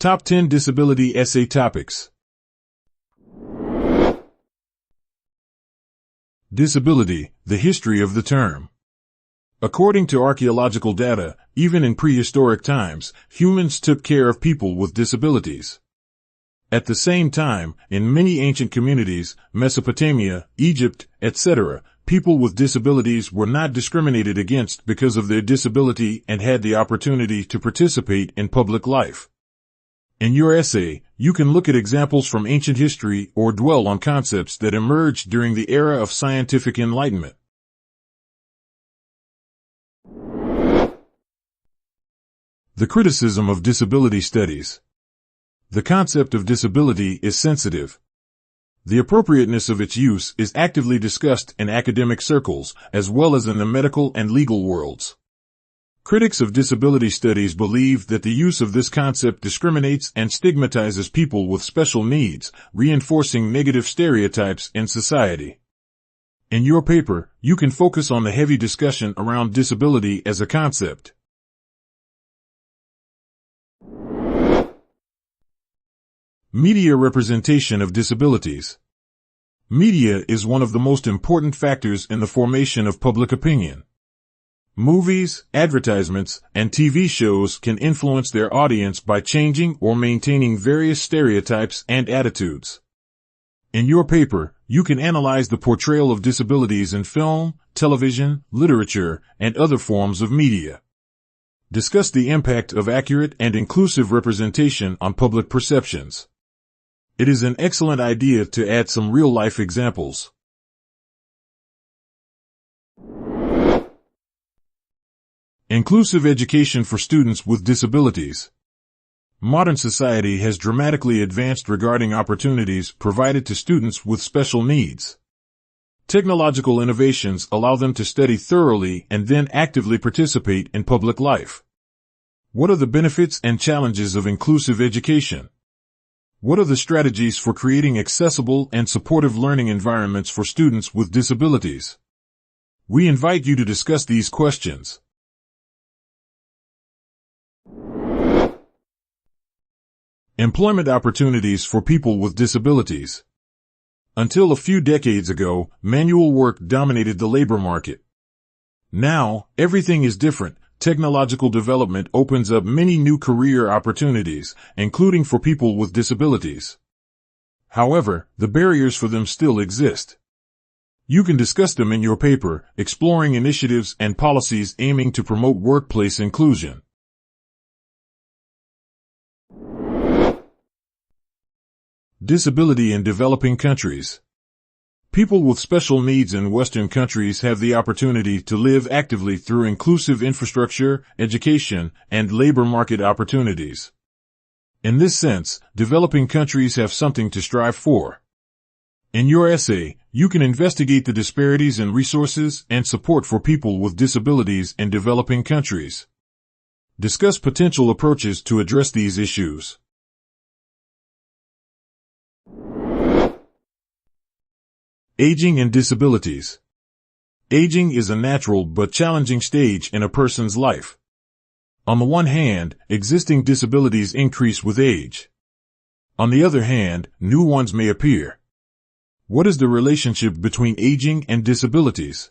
Top 10 Disability Essay Topics. Disability, the history of the term. According to archaeological data, even in prehistoric times, humans took care of people with disabilities. At the same time, in many ancient communities, Mesopotamia, Egypt, etc., people with disabilities were not discriminated against because of their disability and had the opportunity to participate in public life. In your essay, you can look at examples from ancient history or dwell on concepts that emerged during the era of scientific enlightenment. The criticism of disability studies. The concept of disability is sensitive. The appropriateness of its use is actively discussed in academic circles, as well as in the medical and legal worlds. Critics of disability studies believe that the use of this concept discriminates and stigmatizes people with special needs, reinforcing negative stereotypes in society. In your paper, you can focus on the heavy discussion around disability as a concept. Media representation of disabilities. Media is one of the most important factors in the formation of public opinion. Movies, advertisements, and TV shows can influence their audience by changing or maintaining various stereotypes and attitudes. In your paper, you can analyze the portrayal of disabilities in film, television, literature, and other forms of media. Discuss the impact of accurate and inclusive representation on public perceptions. It is an excellent idea to add some real-life examples. Inclusive education for students with disabilities. Modern society has dramatically advanced regarding opportunities provided to students with special needs. Technological innovations allow them to study thoroughly and then actively participate in public life. What are the benefits and challenges of inclusive education? What are the strategies for creating accessible and supportive learning environments for students with disabilities? We invite you to discuss these questions. Employment opportunities for people with disabilities. Until a few decades ago, manual work dominated the labor market. Now, everything is different. Technological development opens up many new career opportunities, including for people with disabilities. However, the barriers for them still exist. You can discuss them in your paper, exploring initiatives and policies aiming to promote workplace inclusion. Disability in developing countries. People with special needs in Western countries have the opportunity to live actively through inclusive infrastructure, education, and labor market opportunities. In this sense, developing countries have something to strive for. In your essay, you can investigate the disparities in resources and support for people with disabilities in developing countries. Discuss potential approaches to address these issues. Aging and disabilities. Aging is a natural but challenging stage in a person's life. On the one hand, existing disabilities increase with age. On the other hand, new ones may appear. What is the relationship between aging and disabilities?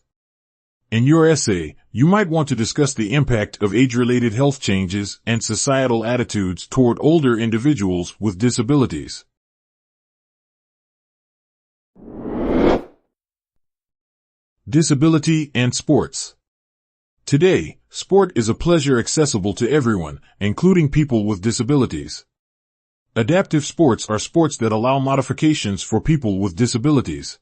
In your essay, you might want to discuss the impact of age-related health changes and societal attitudes toward older individuals with disabilities. Disability and sports. Today, sport is a pleasure accessible to everyone, including people with disabilities. Adaptive sports are sports that allow modifications for people with disabilities.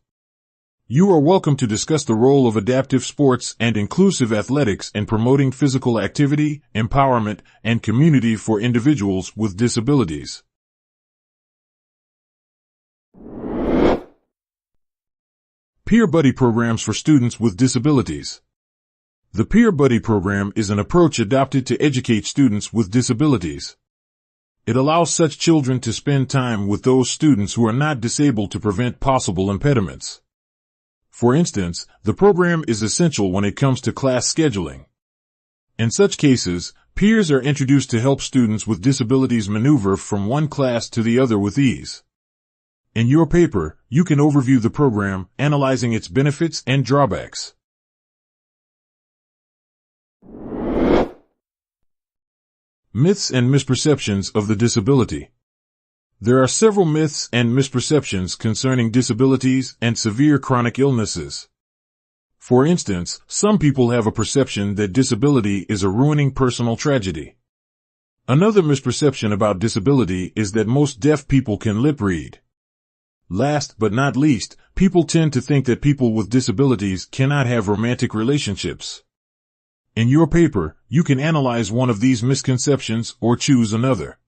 You are welcome to discuss the role of adaptive sports and inclusive athletics in promoting physical activity, empowerment, and community for individuals with disabilities. Peer Buddy programs for students with disabilities. The Peer Buddy program is an approach adopted to educate students with disabilities. It allows such children to spend time with those students who are not disabled to prevent possible impediments. For instance, the program is essential when it comes to class scheduling. In such cases, Peers are introduced to help students with disabilities maneuver from one class to the other with ease. In your paper, you can overview the program, analyzing its benefits and drawbacks. Myths and misperceptions of the disability. There are several myths and misperceptions concerning disabilities and severe chronic illnesses. For instance, some people have a perception that disability is a ruining personal tragedy. Another misperception about disability is that most deaf people can lip read. Last but not least, people tend to think that people with disabilities cannot have romantic relationships. In your paper, you can analyze one of these misconceptions or choose another.